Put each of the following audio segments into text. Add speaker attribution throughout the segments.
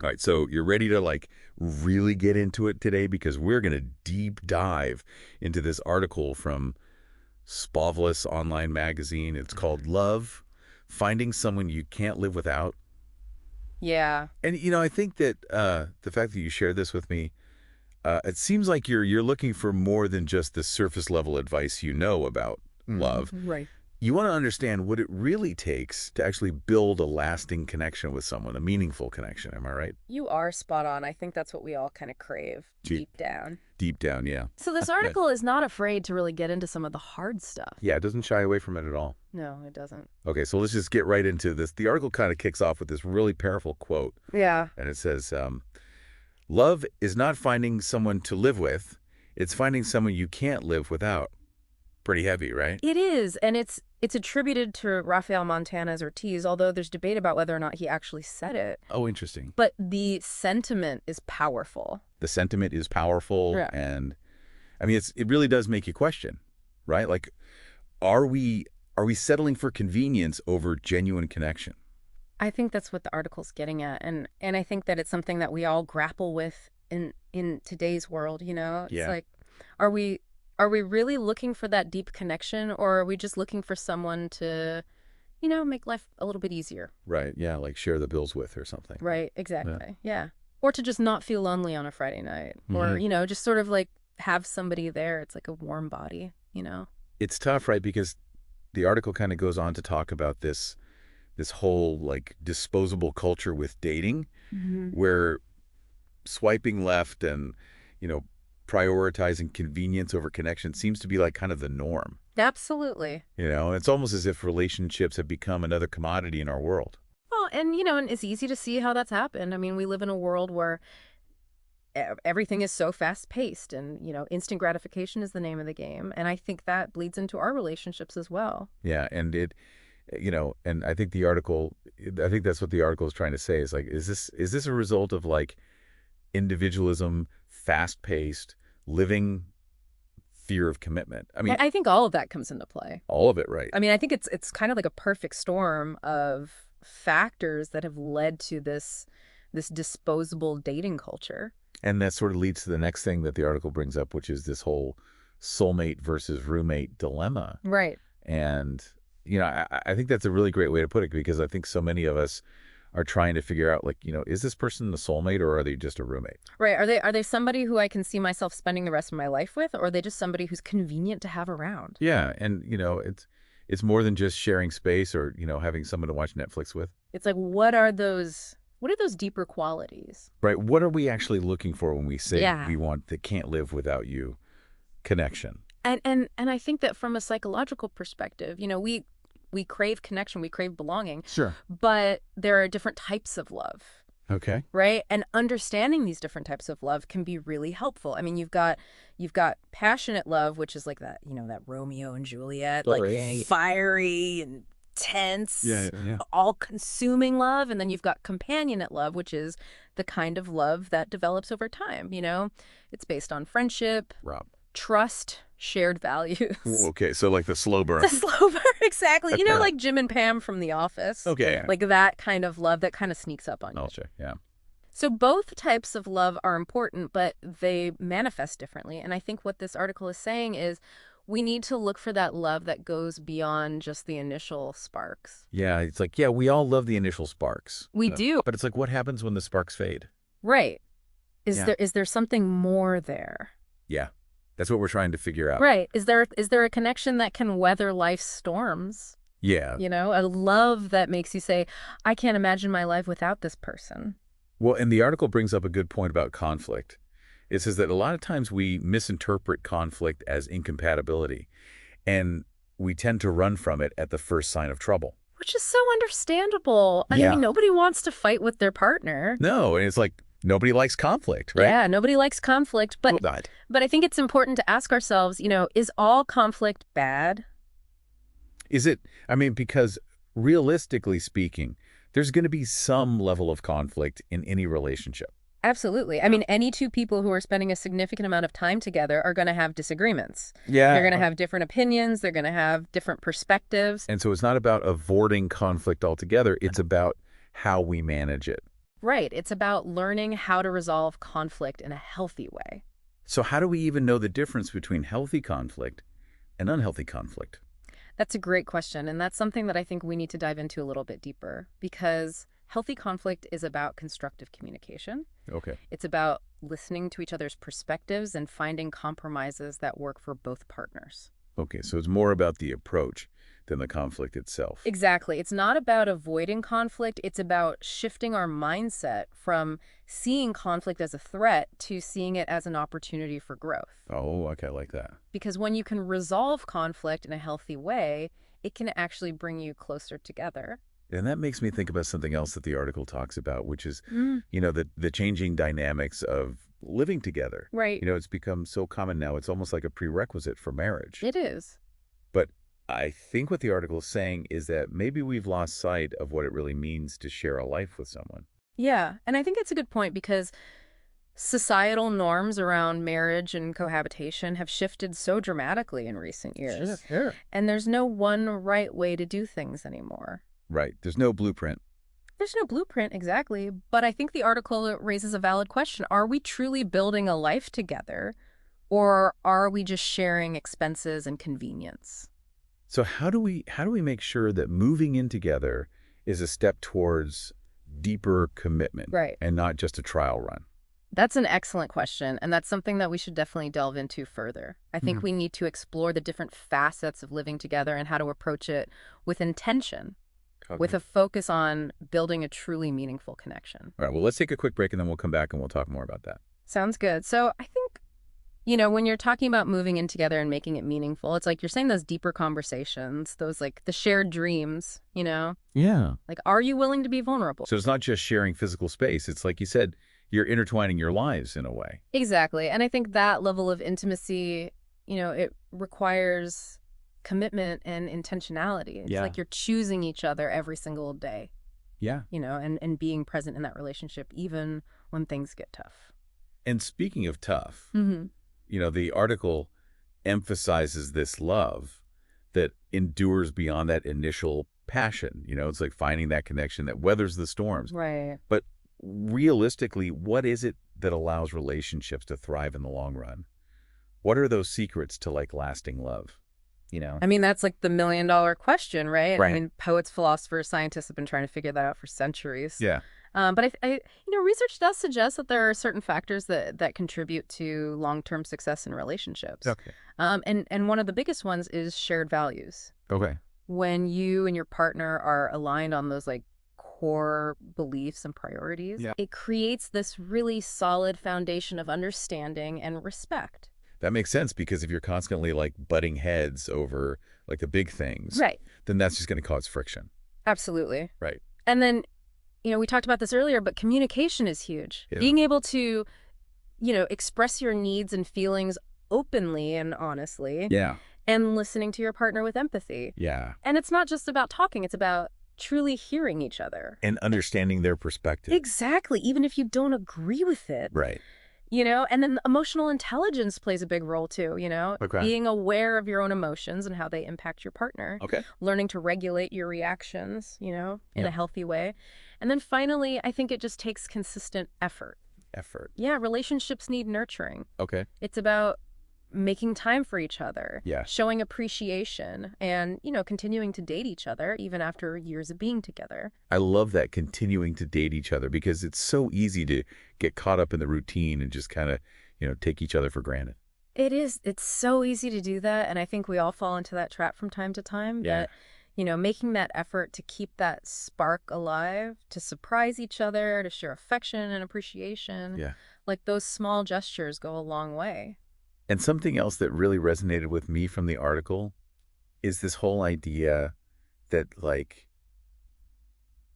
Speaker 1: All right, so you're ready to like really get into it today because we're going to deep dive into this article from Spavelous online magazine. It's called Love, Finding Someone You Can't Live Without.
Speaker 2: Yeah.
Speaker 1: And I think that the fact that you shared this with me, it seems like you're looking for more than just the surface level advice about love.
Speaker 2: Right.
Speaker 1: You want to understand what it really takes to actually build a lasting connection with someone, a meaningful connection. Am I right?
Speaker 2: You are spot on. I think that's what we all kind of crave
Speaker 1: Deep,
Speaker 2: deep down.
Speaker 1: deep down, yeah.
Speaker 2: So this
Speaker 1: Good.
Speaker 2: article is not afraid to really get into some of the hard stuff.
Speaker 1: Yeah, it doesn't shy away from it at all.
Speaker 2: No, it doesn't.
Speaker 1: Okay, so let's just get right into this. The article kind of kicks off with this really powerful quote,
Speaker 2: Yeah.
Speaker 1: and it says, love is not finding someone to live with, it's finding someone you can't live without. Pretty heavy, right?
Speaker 2: It is, and it's attributed to Rafael Montañez Ortiz, although there's debate about whether or not he actually said it.
Speaker 1: Oh, interesting.
Speaker 2: But the sentiment is powerful.
Speaker 1: The sentiment is powerful,
Speaker 2: Yeah.
Speaker 1: and I mean, it really does make you question, right? Like, are we settling for convenience over genuine connection?
Speaker 2: I think that's what the article's getting at, and I think that it's something that we all grapple with in today's world, you know? It's
Speaker 1: Yeah.
Speaker 2: like, are we really looking for that deep connection, or are we just looking for someone to, make life a little bit easier?
Speaker 1: Right, yeah, like share the bills with or something.
Speaker 2: Right, exactly. Yeah. Or to just not feel lonely on a Friday night, or,
Speaker 1: Mhm.
Speaker 2: just sort of like have somebody there. It's like a warm body.
Speaker 1: It's tough, right? Because the article kind of goes on to talk about this whole like disposable culture with dating,
Speaker 2: Hmm.
Speaker 1: where swiping left and you know prioritizing convenience over connection seems to be like kind of the norm.
Speaker 2: Absolutely.
Speaker 1: It's almost as if relationships have become another commodity in our world.
Speaker 2: Well, and it's easy to see how that's happened. I mean, we live in a world where everything is so fast paced and, instant gratification is the name of the game. And I think that bleeds into our relationships as well.
Speaker 1: Yeah, and and I think that's what the article is trying to say is like, is this a result of like individualism, fast paced, living, fear of commitment? I mean,
Speaker 2: I think all of that comes into play.
Speaker 1: all of it, right?
Speaker 2: I mean, I think it's kind of like a perfect storm of factors that have led to this disposable dating culture.
Speaker 1: And that sort of leads to the next thing that the article brings up, which is this whole soulmate versus roommate dilemma.
Speaker 2: Right.
Speaker 1: And, I think that's a really great way to put it because I think so many of us are trying to figure out, like, is this person a soulmate or are they just a roommate?
Speaker 2: Right. Are they somebody who I can see myself spending the rest of my life with, or are they just somebody who's convenient to have around?
Speaker 1: Yeah. And, it's more than just sharing space or, having someone to watch Netflix with.
Speaker 2: It's like what are those deeper qualities?
Speaker 1: Right. What are we actually looking for when we say
Speaker 2: Yeah.
Speaker 1: we want the can't live without you connection?
Speaker 2: And I think that from a psychological perspective, we crave connection, we crave belonging,
Speaker 1: Sure.
Speaker 2: but there are different types of love,
Speaker 1: Okay.
Speaker 2: right? And understanding these different types of love can be really helpful. I mean, you've got passionate love, which is like that Romeo and Juliet, like
Speaker 1: Right.
Speaker 2: fiery and tense,
Speaker 1: Yeah.
Speaker 2: all-consuming love, and then you've got companionate love, which is the kind of love that develops over time. It's based on friendship,
Speaker 1: Rob.
Speaker 2: trust, shared values.
Speaker 1: Okay. So like the slow burn.
Speaker 2: The slow burn, exactly.
Speaker 1: Okay.
Speaker 2: Like Jim and Pam from The Office.
Speaker 1: Okay.
Speaker 2: Like that kind of love that kind of sneaks up on you.
Speaker 1: I'll check. Yeah.
Speaker 2: So both types of love are important, but they manifest differently. And I think what this article is saying is we need to look for that love that goes beyond just the initial sparks.
Speaker 1: Yeah. It's like, yeah, we all love the initial sparks.
Speaker 2: We do.
Speaker 1: But it's like, what happens when the sparks fade?
Speaker 2: Right. Is
Speaker 1: Yeah.
Speaker 2: there something more there?
Speaker 1: Yeah. That's what we're trying to figure out.
Speaker 2: Right. Is there a connection that can weather life's storms?
Speaker 1: Yeah.
Speaker 2: A love that makes you say, I can't imagine my life without this person.
Speaker 1: Well, and the article brings up a good point about conflict. It says that a lot of times we misinterpret conflict as incompatibility, and we tend to run from it at the first sign of trouble.
Speaker 2: Which is so understandable. I
Speaker 1: Yeah.
Speaker 2: mean, nobody wants to fight with their partner.
Speaker 1: No, and it's like nobody likes conflict, right?
Speaker 2: Yeah, nobody likes conflict. But
Speaker 1: Not.
Speaker 2: I think it's important to ask ourselves, is all conflict bad?
Speaker 1: Is it? I mean, because realistically speaking, there's going to be some level of conflict in any relationship.
Speaker 2: Absolutely. I mean, any two people who are spending a significant amount of time together are going to have disagreements.
Speaker 1: Yeah.
Speaker 2: They're going to have different opinions. They're going to have different perspectives.
Speaker 1: And so it's not about avoiding conflict altogether. It's about how we manage it.
Speaker 2: Right. It's about learning how to resolve conflict in a healthy way.
Speaker 1: So how do we even know the difference between healthy conflict and unhealthy conflict?
Speaker 2: That's a great question, and that's something that I think we need to dive into a little bit deeper because healthy conflict is about constructive communication.
Speaker 1: Okay.
Speaker 2: It's about listening to each other's perspectives and finding compromises that work for both partners.
Speaker 1: Okay, so it's more about the approach than the conflict itself.
Speaker 2: Exactly. It's not about avoiding conflict. It's about shifting our mindset from seeing conflict as a threat to seeing it as an opportunity for growth.
Speaker 1: Oh, okay, I like that.
Speaker 2: Because when you can resolve conflict in a healthy way, it can actually bring you closer together.
Speaker 1: And that makes me think about something else that the article talks about, which is,
Speaker 2: Mm,
Speaker 1: the changing dynamics of living together.
Speaker 2: right.
Speaker 1: It's become so common now, it's almost like a prerequisite for marriage.
Speaker 2: It is.
Speaker 1: But I think what the article is saying is that maybe we've lost sight of what it really means to share a life with someone.
Speaker 2: Yeah. And I think it's a good point because societal norms around marriage and cohabitation have shifted so dramatically in recent years.
Speaker 1: Sure.
Speaker 2: And there's no one right way to do things anymore.
Speaker 1: Right. There's no blueprint.
Speaker 2: There's no blueprint exactly, but I think the article raises a valid question. Are we truly building a life together, or are we just sharing expenses and convenience?
Speaker 1: So how do we make sure that moving in together is a step towards deeper commitment
Speaker 2: Right.
Speaker 1: and not just a trial run?
Speaker 2: That's an excellent question, and that's something that we should definitely delve into further. I think
Speaker 1: Mhm.
Speaker 2: we need to explore the different facets of living together and how to approach it with intention, with
Speaker 1: Okay.
Speaker 2: a focus on building a truly meaningful connection.
Speaker 1: All right, well, let's take a quick break and then we'll come back and we'll talk more about that.
Speaker 2: Sounds good. So I think, when you're talking about moving in together and making it meaningful, it's like you're saying those deeper conversations, those like the shared dreams.
Speaker 1: Yeah.
Speaker 2: Like, are you willing to be vulnerable?
Speaker 1: So it's not just sharing physical space. It's like you said, you're intertwining your lives in a way.
Speaker 2: Exactly. And I think that level of intimacy, it requires commitment and intentionality. It's
Speaker 1: Yeah.
Speaker 2: like you're choosing each other every single day,
Speaker 1: Yeah.
Speaker 2: and being present in that relationship, even when things get tough.
Speaker 1: And speaking of tough,
Speaker 2: Mm-hmm.
Speaker 1: the article emphasizes this love that endures beyond that initial passion. It's like finding that connection that weathers the storms.
Speaker 2: Right.
Speaker 1: But realistically, what is it that allows relationships to thrive in the long run? What are those secrets to like lasting love?
Speaker 2: I mean, that's like the $1 million question, right?
Speaker 1: Right.
Speaker 2: I mean, poets, philosophers, scientists have been trying to figure that out for centuries.
Speaker 1: Yeah.
Speaker 2: But research does suggest that there are certain factors that contribute to long-term success in relationships.
Speaker 1: Okay.
Speaker 2: And one of the biggest ones is shared values.
Speaker 1: Okay.
Speaker 2: When you and your partner are aligned on those like core beliefs and priorities,
Speaker 1: Yeah.
Speaker 2: it creates this really solid foundation of understanding and respect.
Speaker 1: That makes sense because if you're constantly like butting heads over like the big things,
Speaker 2: Right.
Speaker 1: then that's just going to cause friction.
Speaker 2: Absolutely.
Speaker 1: Right.
Speaker 2: And then, we talked about this earlier, but communication is huge.
Speaker 1: Yeah.
Speaker 2: Being able to, express your needs and feelings openly and honestly,
Speaker 1: Yeah.
Speaker 2: and listening to your partner with empathy.
Speaker 1: Yeah.
Speaker 2: And it's not just about talking, it's about truly hearing each other.
Speaker 1: And understanding their perspective.
Speaker 2: Exactly, even if you don't agree with it.
Speaker 1: Right.
Speaker 2: And then emotional intelligence plays a big role too,
Speaker 1: Okay.
Speaker 2: being aware of your own emotions and how they impact your partner.
Speaker 1: Okay.
Speaker 2: Learning to regulate your reactions, in
Speaker 1: Yeah.
Speaker 2: a healthy way. And then finally, I think it just takes consistent effort.
Speaker 1: Effort.
Speaker 2: Yeah, relationships need nurturing.
Speaker 1: Okay.
Speaker 2: It's about making time for each other,
Speaker 1: Yeah.
Speaker 2: showing appreciation, and, continuing to date each other even after years of being together.
Speaker 1: I love that, continuing to date each other, because it's so easy to get caught up in the routine and just kind of, take each other for granted.
Speaker 2: It is. It's so easy to do that. And I think we all fall into that trap from time to time.
Speaker 1: Yeah.
Speaker 2: But, making that effort to keep that spark alive, to surprise each other, to share affection and appreciation.
Speaker 1: Yeah.
Speaker 2: Like those small gestures go a long way.
Speaker 1: And something else that really resonated with me from the article is this whole idea that like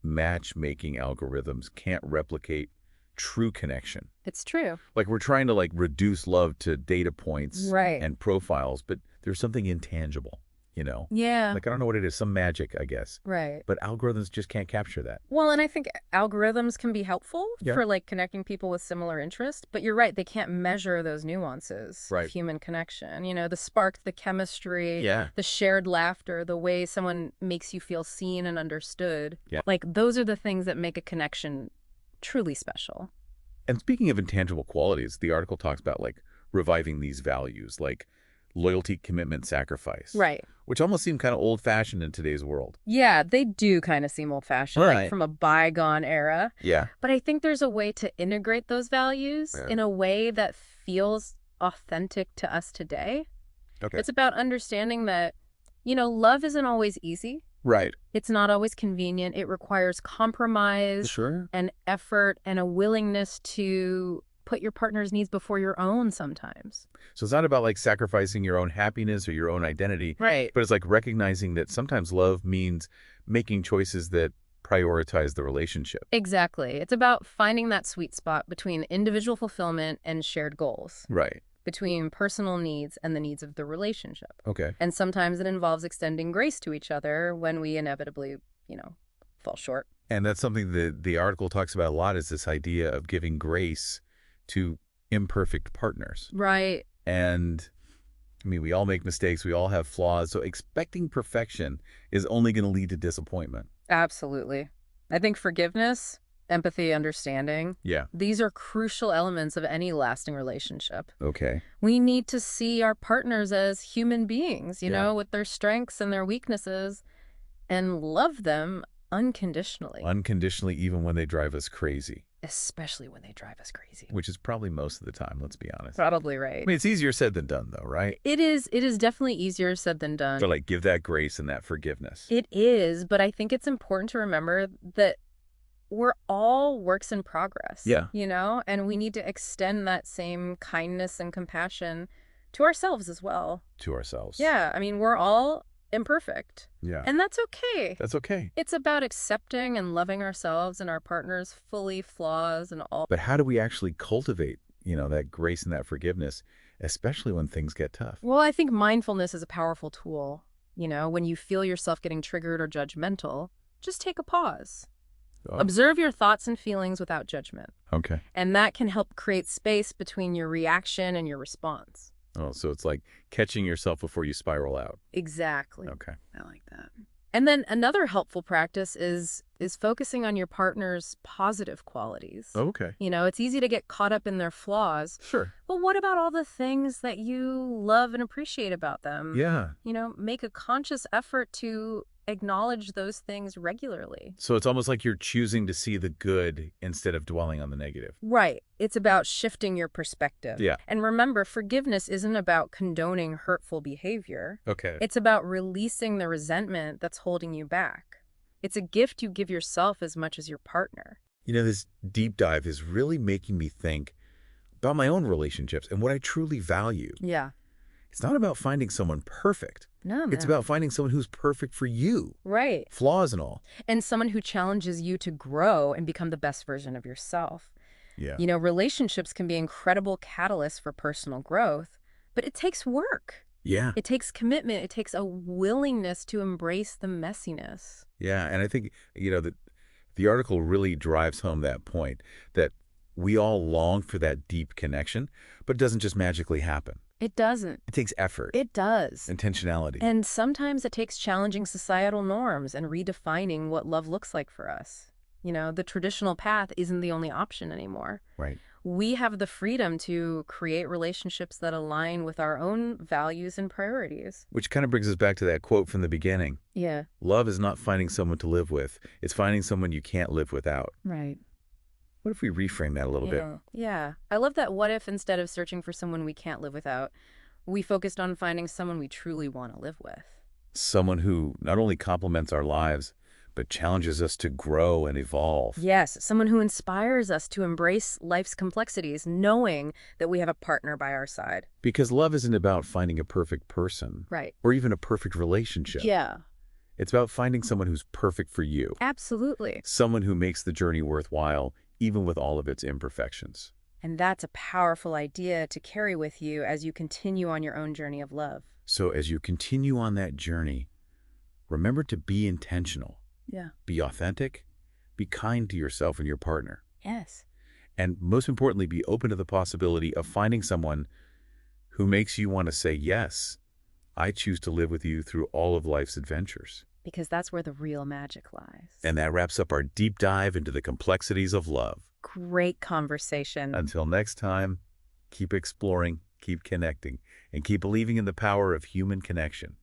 Speaker 1: matchmaking algorithms can't replicate true connection.
Speaker 2: It's true.
Speaker 1: Like we're trying to like reduce love to data points
Speaker 2: Right.
Speaker 1: and profiles, but there's something intangible,
Speaker 2: Yeah.
Speaker 1: Like I don't know what it is, some magic, I guess.
Speaker 2: Right.
Speaker 1: But algorithms just can't capture that.
Speaker 2: Well, and I think algorithms can be helpful
Speaker 1: Yeah.
Speaker 2: for like connecting people with similar interests, but you're right, they can't measure those nuances
Speaker 1: Right.
Speaker 2: of human connection. The spark, the chemistry,
Speaker 1: Yeah.
Speaker 2: the shared laughter, the way someone makes you feel seen and understood.
Speaker 1: Yeah.
Speaker 2: Like those are the things that make a connection truly special.
Speaker 1: And speaking of intangible qualities, the article talks about like reviving these values, like loyalty, commitment, sacrifice,
Speaker 2: Right.
Speaker 1: which almost seem kind of old-fashioned in today's world.
Speaker 2: Yeah, they do kind of seem old-fashioned, like
Speaker 1: Right.
Speaker 2: from a bygone era.
Speaker 1: Yeah.
Speaker 2: But I think there's a way to integrate those values
Speaker 1: Yeah.
Speaker 2: in a way that feels authentic to us today.
Speaker 1: Okay.
Speaker 2: It's about understanding that, love isn't always easy.
Speaker 1: Right.
Speaker 2: It's not always convenient. It requires compromise
Speaker 1: Sure.
Speaker 2: and effort and a willingness to put your partner's needs before your own sometimes.
Speaker 1: So it's not about like sacrificing your own happiness or your own identity,
Speaker 2: Right.
Speaker 1: but it's like recognizing that sometimes love means making choices that prioritize the relationship.
Speaker 2: Exactly. It's about finding that sweet spot between individual fulfillment and shared goals,
Speaker 1: Right.
Speaker 2: between personal needs and the needs of the relationship.
Speaker 1: Okay.
Speaker 2: And sometimes it involves extending grace to each other when we inevitably, fall short.
Speaker 1: And that's something that the article talks about a lot, is this idea of giving grace to imperfect partners.
Speaker 2: Right.
Speaker 1: And I mean, we all make mistakes. We all have flaws. So expecting perfection is only going to lead to disappointment.
Speaker 2: Absolutely. I think forgiveness, empathy, understanding,
Speaker 1: Yeah.
Speaker 2: these are crucial elements of any lasting relationship.
Speaker 1: Okay.
Speaker 2: We need to see our partners as human beings,
Speaker 1: Yeah.
Speaker 2: with their strengths and their weaknesses, and love them unconditionally,
Speaker 1: Unconditionally, even when they drive us crazy,
Speaker 2: especially when they drive us crazy.
Speaker 1: which is probably most of the time, let's be honest.
Speaker 2: Probably
Speaker 1: I
Speaker 2: right.
Speaker 1: mean, it's easier said than done, though, right?
Speaker 2: It is definitely easier said than done.
Speaker 1: To like give that grace and that forgiveness.
Speaker 2: It is, but I think it's important to remember that we're all works in progress.
Speaker 1: Yeah.
Speaker 2: And we need to extend that same kindness and compassion to ourselves as well.
Speaker 1: To ourselves.
Speaker 2: Yeah, I mean, we're all imperfect,
Speaker 1: Yeah.
Speaker 2: and that's okay.
Speaker 1: That's okay.
Speaker 2: It's about accepting and loving ourselves and our partner's fully flaws and all.
Speaker 1: But how do we actually cultivate, that grace and that forgiveness, especially when things get tough?
Speaker 2: Well, I think mindfulness is a powerful tool. When you feel yourself getting triggered or judgmental, just take a pause.
Speaker 1: Oh,
Speaker 2: Observe your thoughts and feelings without judgment.
Speaker 1: okay.
Speaker 2: And that can help create space between your reaction and your response.
Speaker 1: Oh, so it's like catching yourself before you spiral out.
Speaker 2: Exactly.
Speaker 1: Okay.
Speaker 2: I like that. And then another helpful practice is focusing on your partner's positive qualities.
Speaker 1: Okay.
Speaker 2: It's easy to get caught up in their flaws.
Speaker 1: Sure.
Speaker 2: But what about all the things that you love and appreciate about them?
Speaker 1: Yeah.
Speaker 2: Make a conscious effort to acknowledge those things regularly.
Speaker 1: So it's almost like you're choosing to see the good instead of dwelling on the negative.
Speaker 2: Right. It's about shifting your perspective.
Speaker 1: Yeah.
Speaker 2: And remember, forgiveness isn't about condoning hurtful behavior.
Speaker 1: Okay.
Speaker 2: It's about releasing the resentment that's holding you back. It's a gift you give yourself as much as your partner.
Speaker 1: This deep dive is really making me think about my own relationships and what I truly value.
Speaker 2: Yeah.
Speaker 1: It's not about finding someone perfect.
Speaker 2: No,
Speaker 1: It's about finding someone who's perfect for you,
Speaker 2: right.
Speaker 1: flaws and all.
Speaker 2: And someone who challenges you to grow and become the best version of yourself.
Speaker 1: Yeah.
Speaker 2: Relationships can be incredible catalysts for personal growth, but it takes work.
Speaker 1: Yeah.
Speaker 2: It takes commitment. It takes a willingness to embrace the messiness.
Speaker 1: Yeah. And I think, that the article really drives home that point, that we all long for that deep connection, but it doesn't just magically happen.
Speaker 2: It doesn't.
Speaker 1: It takes effort.
Speaker 2: It does.
Speaker 1: Intentionality.
Speaker 2: And sometimes it takes challenging societal norms and redefining what love looks like for us. The traditional path isn't the only option anymore.
Speaker 1: Right.
Speaker 2: We have the freedom to create relationships that align with our own values and priorities.
Speaker 1: Which kind of brings us back to that quote from the beginning.
Speaker 2: Yeah.
Speaker 1: Love is not finding someone to live with. It's finding someone you can't live without.
Speaker 2: Right.
Speaker 1: What if we reframe that a little bit?
Speaker 2: Yeah. I love that. What if instead of searching for someone we can't live without, we focused on finding someone we truly want to live with?
Speaker 1: Someone who not only complements our lives, but challenges us to grow and evolve.
Speaker 2: Yes, someone who inspires us to embrace life's complexities, knowing that we have a partner by our side.
Speaker 1: Because love isn't about finding a perfect person.
Speaker 2: Right.
Speaker 1: Or even a perfect relationship.
Speaker 2: Yeah.
Speaker 1: It's about finding someone who's perfect for you.
Speaker 2: Absolutely.
Speaker 1: Someone who makes the journey worthwhile, even with all of its imperfections.
Speaker 2: And that's a powerful idea to carry with you as you continue on your own journey of love.
Speaker 1: So as you continue on that journey, remember to be intentional.
Speaker 2: Yeah.
Speaker 1: Be authentic. Be kind to yourself and your partner.
Speaker 2: Yes.
Speaker 1: And most importantly, be open to the possibility of finding someone who makes you want to say, yes, I choose to live with you through all of life's adventures.
Speaker 2: because that's where the real magic lies.
Speaker 1: And that wraps up our deep dive into the complexities of love.
Speaker 2: Great conversation.
Speaker 1: Until next time, keep exploring, keep connecting, and keep believing in the power of human connection.